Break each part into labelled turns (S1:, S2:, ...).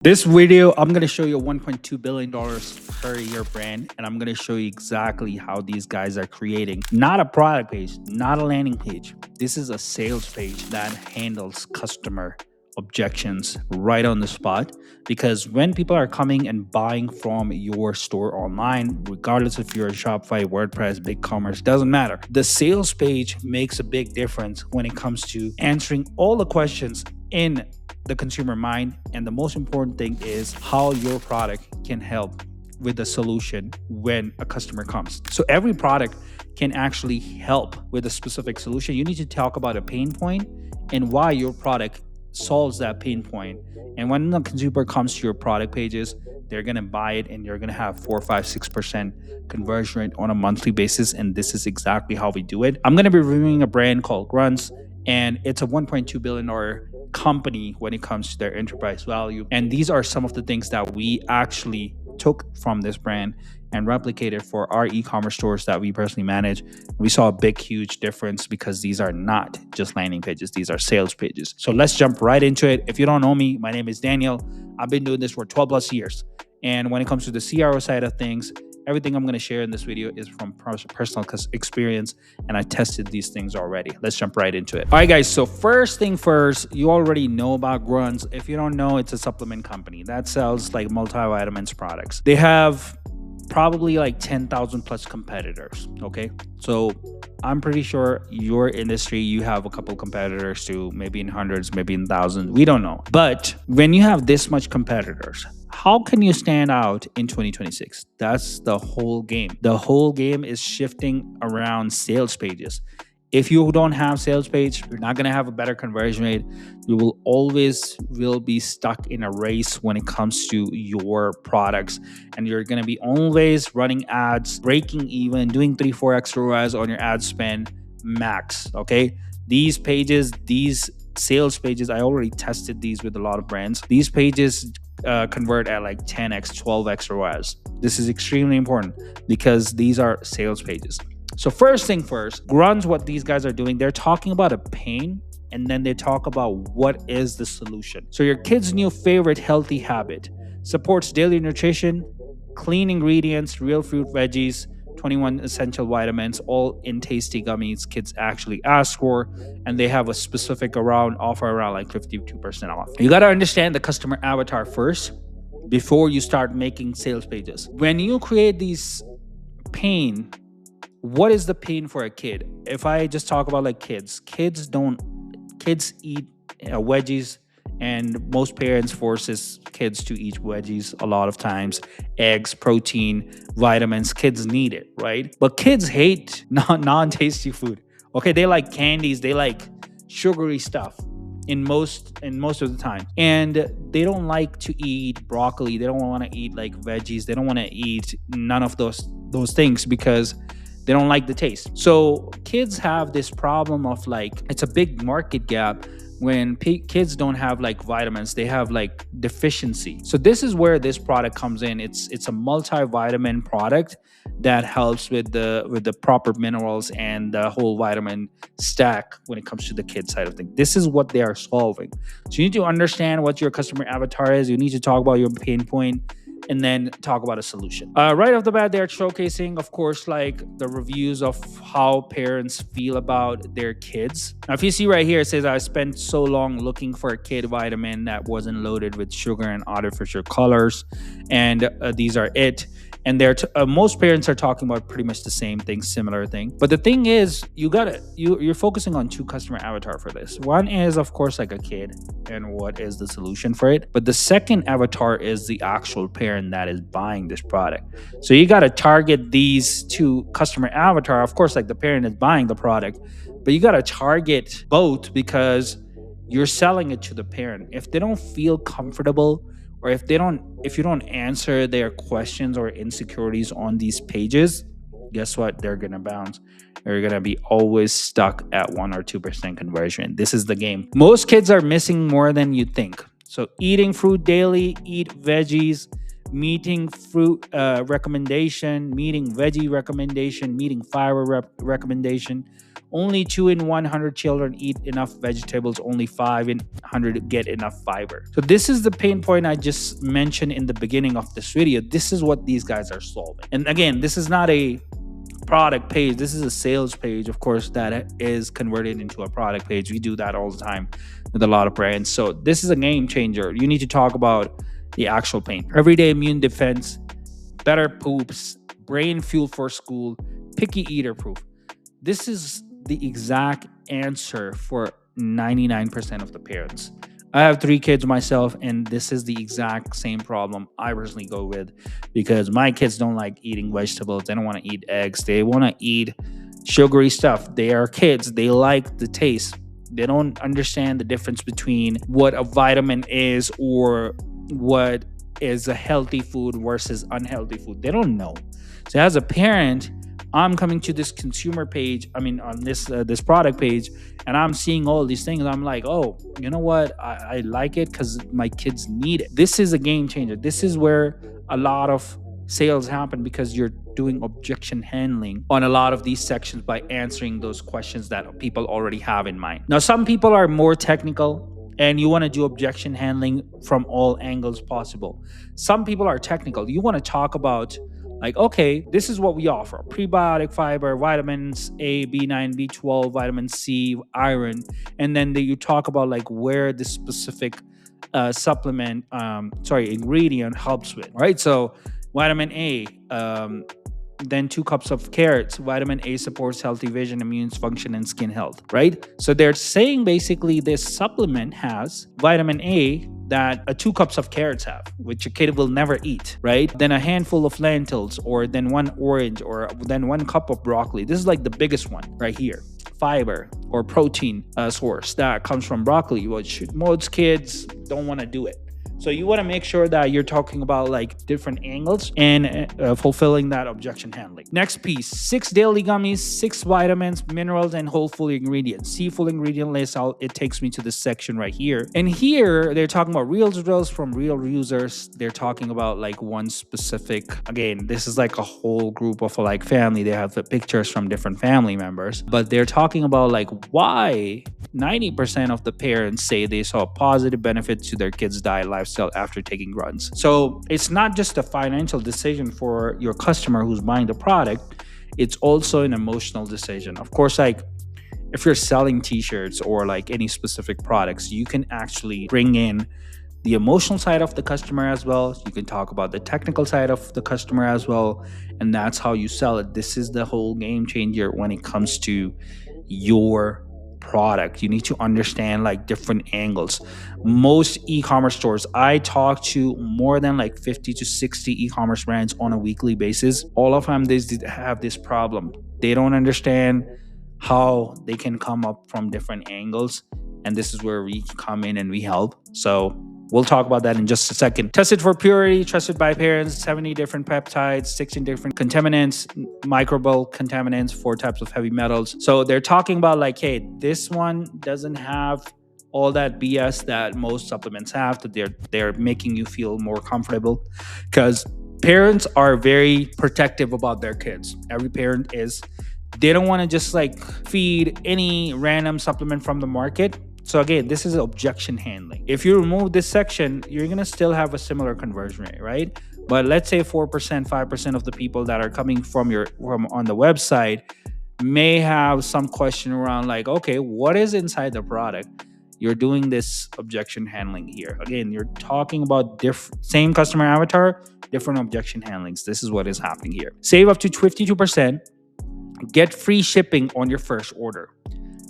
S1: This video, I'm going to show you a $1.2 billion per year brand, and I'm going to show you exactly how these guys are creating not a product page, not a landing page. This is a sales page that handles customer objections right on the spot, because when people are coming and buying from your store online, regardless if you're a Shopify, WordPress, ecommerce, doesn't matter. The sales page makes a big difference when it comes to answering all the questions in the consumer mind, and the most important thing is how your product can help with the solution when a customer comes. So every product can actually help with a specific solution. You need to talk about a pain point and why your product solves that pain point. And when the consumer comes to your product pages, they're gonna buy it, and you're gonna have 4, 5, 6% conversion rate on a monthly basis. And this is exactly how we do it. I'm gonna be reviewing a brand called Grunts, and it's a $1.2 billion company when it comes to their enterprise value. And these are some of the things that we actually took from this brand and replicated for our e-commerce stores that we personally manage. We saw a big, huge difference because these are not just landing pages, these are sales pages. So let's jump right into it. If you don't know me, my name is Daniel. I've been doing this for 12 plus years. And when it comes to the CRO side of things, everything I'm going to share in this video is from personal experience, and I tested these things already. Let's jump right into it. All right, guys. So first thing first, you already know about Grunts. If you don't know, it's a supplement company that sells like multivitamins products. They have probably like 10,000 plus competitors. Okay. So I'm pretty sure your industry, you have a couple competitors too, maybe in hundreds, maybe in thousands. We don't know. But when you have this much competitors, how can you stand out in 2026? That's the whole game. The whole game is shifting around sales pages. If you don't have sales page, you're not going to have a better conversion rate. You will be stuck in a race when it comes to your products, and you're going to be always running ads, breaking even, doing 3-4 extra ROAS on your ad spend max. Okay, these pages, these sales pages, I already tested these with a lot of brands. These pages convert at like 10x, 12x ROAS. This is extremely important because these are sales pages. So first thing first, Grunts, what these guys are doing, they're talking about a pain, and then they talk about what is the solution. So your kid's new favorite healthy habit supports daily nutrition, clean ingredients, real fruit, veggies, 21 essential vitamins, all in tasty gummies kids actually ask for, and they have a specific offer around like 52% off. You got to understand the customer avatar first before you start making sales pages. When you create these pain, what is the pain for a kid? If I just talk about like kids eat veggies, and most parents forces kids to eat veggies a lot of times, eggs, protein, vitamins. Kids need it, right? But kids hate non-tasty food. Okay, they like candies, they like sugary stuff in most of the time, and they don't like to eat broccoli. They don't want to eat like veggies. They don't want to eat none of those things because they don't like the taste. So kids have this problem of like, it's a big market gap when kids don't have like vitamins, they have like deficiency. So this is where this product comes in. It's a multivitamin product that helps with the proper minerals and the whole vitamin stack when it comes to the kid side of things. This is what they are solving. So you need to understand what your customer avatar is. You need to talk about your pain point, and then talk about a solution. Right off the bat, they're showcasing, of course, like the reviews of how parents feel about their kids. Now, if you see right here, it says, I spent so long looking for a kid vitamin that wasn't loaded with sugar and artificial colors. And these are it. And most parents are talking about pretty much the same thing, similar thing. But the thing is, you're focusing on two customer avatar for this. One is, of course, like a kid and what is the solution for it. But the second avatar is the actual parent that is buying this product. So you got to target these two customer avatar. Of course, like the parent is buying the product, but you got to target both because you're selling it to the parent. If they don't feel comfortable, or if you don't answer their questions or insecurities on these pages, guess what? They're gonna bounce. They're gonna be always stuck at 1 or 2% conversion. This is the game. Most kids are missing more than you think. So eating fruit daily, eat veggies, meeting fruit recommendation, meeting veggie recommendation, meeting fiber recommendation. Only 2 in 100 children eat enough vegetables. Only 5 in 100 get enough fiber. So this is the pain point I just mentioned in the beginning of this video. This is what these guys are solving. And again, this is not a product page. This is a sales page, of course, that is converted into a product page. We do that all the time with a lot of brands. So this is a game changer. You need to talk about the actual pain. Everyday immune defense, better poops, brain fuel for school, picky eater proof. This is the exact answer for 99% of the parents. I have 3 kids myself, and this is the exact same problem I personally go with, because my kids don't like eating vegetables. They don't want to eat eggs. They want to eat sugary stuff. They are kids. They like the taste. They don't understand the difference between what a vitamin is or what is a healthy food versus unhealthy food. They don't know. So as a parent, I'm coming to this consumer page, on this product page, and I'm seeing all these things. I'm like, oh, you know what? I like it because my kids need it. This is a game changer. This is where a lot of sales happen, because you're doing objection handling on a lot of these sections by answering those questions that people already have in mind. Now, some people are more technical and you want to do objection handling from all angles possible. Some people are technical. You want to talk about, like, okay, this is what we offer: prebiotic fiber, vitamins A, B9, B12, vitamin C, iron. And then you talk about like where the specific ingredient helps with, right? So vitamin A, then 2 cups of carrots. Vitamin A supports healthy vision, immune function, and skin health, right? So they're saying basically this supplement has vitamin A that 2 cups of carrots have, which a kid will never eat, right? Then a handful of lentils, or then 1 orange, or then 1 cup of broccoli. This is like the biggest one right here. Fiber or protein source that comes from broccoli, which most kids don't want to do it. So you want to make sure that you're talking about like different angles and fulfilling that objection handling. Next piece: 6 daily gummies, 6 vitamins, minerals, and whole full ingredients. See full ingredient list out. It takes me to this section right here. And here they're talking about real results from real users. They're talking about like one specific, again, this is like a whole group of like family. They have the pictures from different family members, but they're talking about like why 90% of the parents say they saw positive benefits to their kids' diet lifestyle after taking runs. So it's not just a financial decision for your customer who's buying the product, it's also an emotional decision. Of course, like if you're selling t-shirts or like any specific products, you can actually bring in the emotional side of the customer as well. You can talk about the technical side of the customer as well, and that's how you sell it. This is the whole game changer when it comes to your product. You need to understand like different angles. Most e-commerce stores, I talk to more than like 50 to 60 e-commerce brands on a weekly basis. All of them, they have this problem. They don't understand how they can come up from different angles, and this is where we come in and we help. So we'll talk about that in just a second. Tested for purity, trusted by parents, 70 different peptides, 16 different contaminants, microbial contaminants, 4 types of heavy metals. So they're talking about like, hey, this one doesn't have all that BS that most supplements have, that they're making you feel more comfortable, because parents are very protective about their kids. Every parent is. They don't want to just like feed any random supplement from the market. So again, this is objection handling. If you remove this section, you're going to still have a similar conversion rate, right? But let's say 4%, 5% of the people that are coming from on the website may have some question around like, okay, what is inside the product? You're doing this objection handling here. Again, you're talking about same customer avatar, different objection handlings. This is what is happening here. Save up to 52%. Get free shipping on your first order.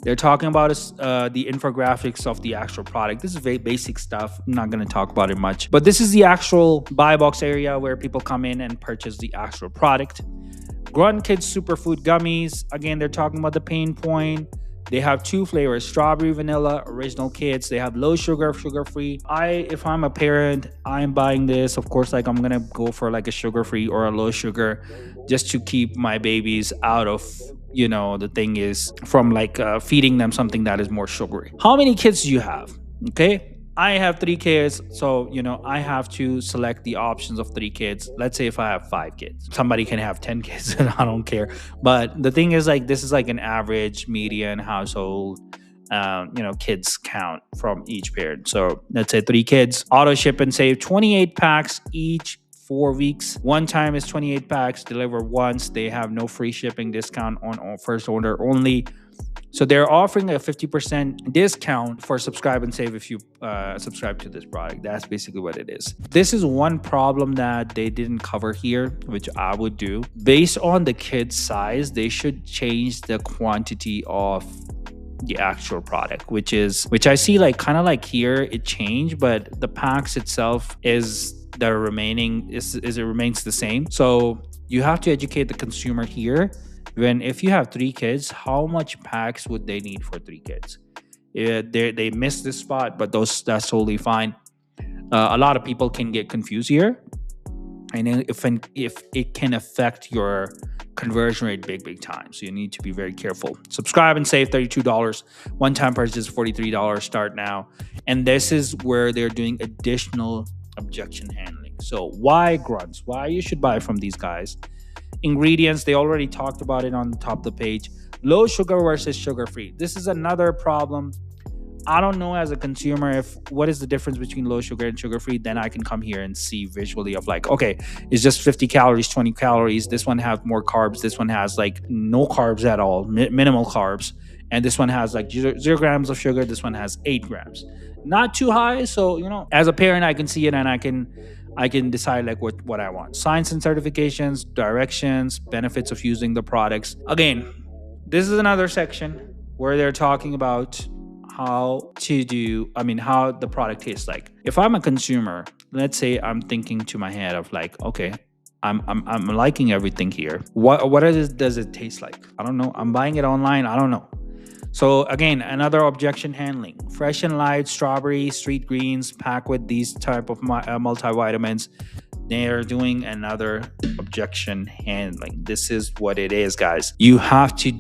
S1: They're talking about the infographics of the actual product. This is very basic stuff. I'm not going to talk about it much. But this is the actual buy box area where people come in and purchase the actual product. Grunt Kids Superfood Gummies. Again, they're talking about the pain point. They have 2 flavors: strawberry, vanilla, original kids. They have low sugar, sugar-free. If I'm a parent, I'm buying this. Of course, like I'm going to go for like a sugar-free or a low sugar just to keep my babies out of, the thing is from like feeding them something that is more sugary. How many kids do you have? Okay. I have 3 kids, so I have to select the options of 3 kids. Let's say if I have 5 kids, somebody can have 10 kids, and I don't care. But the thing is, like, this is like an average median household. Kids count from each parent. So let's say 3 kids. Auto ship and save 28 packs each. 4 weeks. One time is 28 packs. Deliver once. They have no free shipping discount on first order only. So they're offering a 50% discount for subscribe and save if you subscribe to this product. That's basically what it is. This is one problem that they didn't cover here, which I would do. Based on the kid's size, they should change the quantity of the actual product, which I see like kind of like here it changed, but the packs itself is the remaining it remains the same. So you have to educate the consumer here. If you have 3 kids, how much packs would they need for 3 kids? They missed this spot, but that's totally fine. A lot of people can get confused here, and if it can affect your conversion rate big time. So you need to be very careful. Subscribe and save $32. One-time purchase $43. Start now. And this is where they're doing additional objection handling. So why grunts? Why you should buy from these guys? Ingredients, they already talked about it on the top of the page. Low sugar versus sugar-free. This is another problem. I don't know as a consumer what is the difference between low sugar and sugar-free. Then I can come here and see visually of like, okay, it's just 50 calories, 20 calories. This one has more carbs. This one has like no carbs at all, minimal carbs. And this one has like 0 grams of sugar. This one has 8 grams. Not too high. So, as a parent, I can see it and I can decide like what I want. Science and certifications, directions, benefits of using the products. Again, this is another section where they're talking about how the product tastes like. If I'm a consumer, let's say I'm thinking to my head of like, okay, I'm liking everything here. What does it taste like? I don't know. I'm buying it online. I don't know. So again, another objection handling. Fresh and light strawberry, street greens, packed with these type of multivitamins. They're doing another objection handling. This is what it is, guys. You have to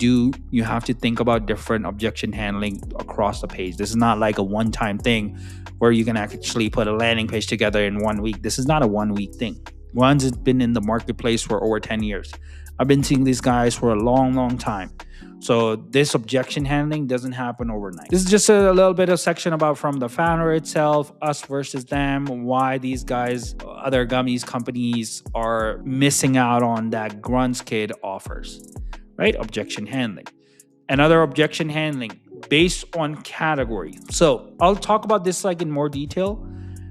S1: think about different objection handling across the page. This is not like a one-time thing where you can actually put a landing page together in 1 week. This is not a 1 week thing. One's has been in the marketplace for over 10 years. I've been seeing these guys for a long time. So this objection handling doesn't happen overnight. This is just a little bit of section about from the founder itself, us versus them, why these guys, other gummies companies are missing out on that Grunts Kid offers, right? Objection handling. Another objection handling based on category. So I'll talk about this like in more detail,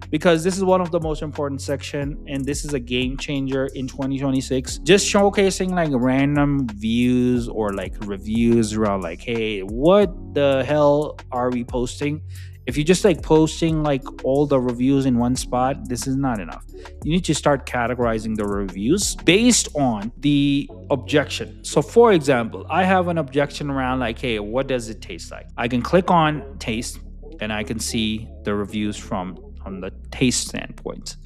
S1: because this is one of the most important section, and this is a game changer in 2026. Just showcasing like random views or like reviews around like, hey, what the hell are we posting? If you're just like posting like all the reviews in one spot, this is not enough. You need to start categorizing the reviews based on the objection. So for example, I have an objection around like, hey, what does it taste like? I can click on taste and I can see the reviews from the taste standpoint.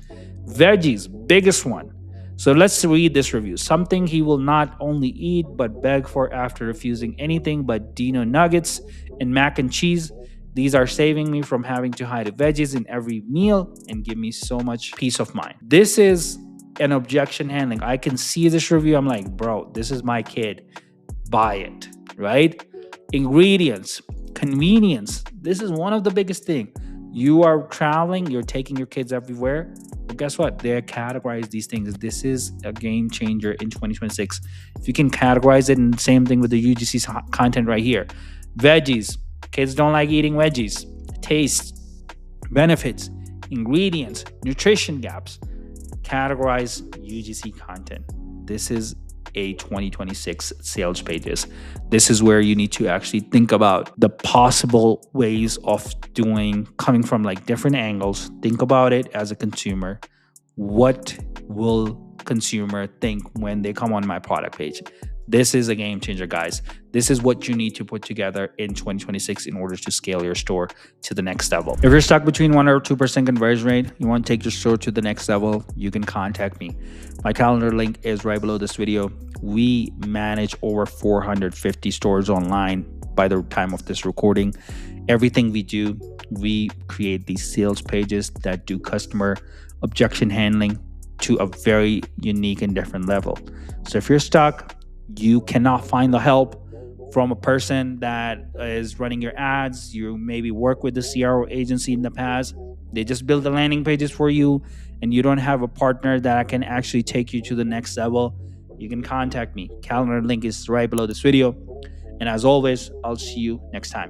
S1: Veggies, biggest one. So let's read this review. Something he will not only eat but beg for after refusing anything but Dino nuggets and mac and cheese. These are saving me from having to hide the veggies in every meal and give me so much peace of mind. This is an objection handling. I can see this review. I'm like, bro, this is my kid. Buy it, right? Ingredients, convenience. This is one of the biggest things. You are traveling, you're taking your kids everywhere. But guess what? They categorize these things. This is a game changer in 2026. If you can categorize it, and same thing with the UGC's content right here. Veggies. Kids don't like eating veggies. Taste, benefits, ingredients, nutrition gaps. Categorize UGC content. This is a 2026 sales pages. This is where you need to actually think about the possible ways of coming from like different angles. Think about it as a consumer. What will consumer think when they come on my product page? This is a game changer, guys. This is what you need to put together in 2026 in order to scale your store to the next level. If you're stuck between 1 or 2% conversion rate, you want to take your store to the next level, you can contact me. My calendar link is right below this video. We manage over 450 stores online by the time of this recording. Everything we do, we create these sales pages that do customer objection handling to a very unique and different level. So if you're stuck, you cannot find the help from a person that is running your ads, you maybe work with the CRO agency in the past, they just build the landing pages for you, and you don't have a partner that can actually take you to the next level, you can contact me. Calendar link is right below this video. And as always, I'll see you next time.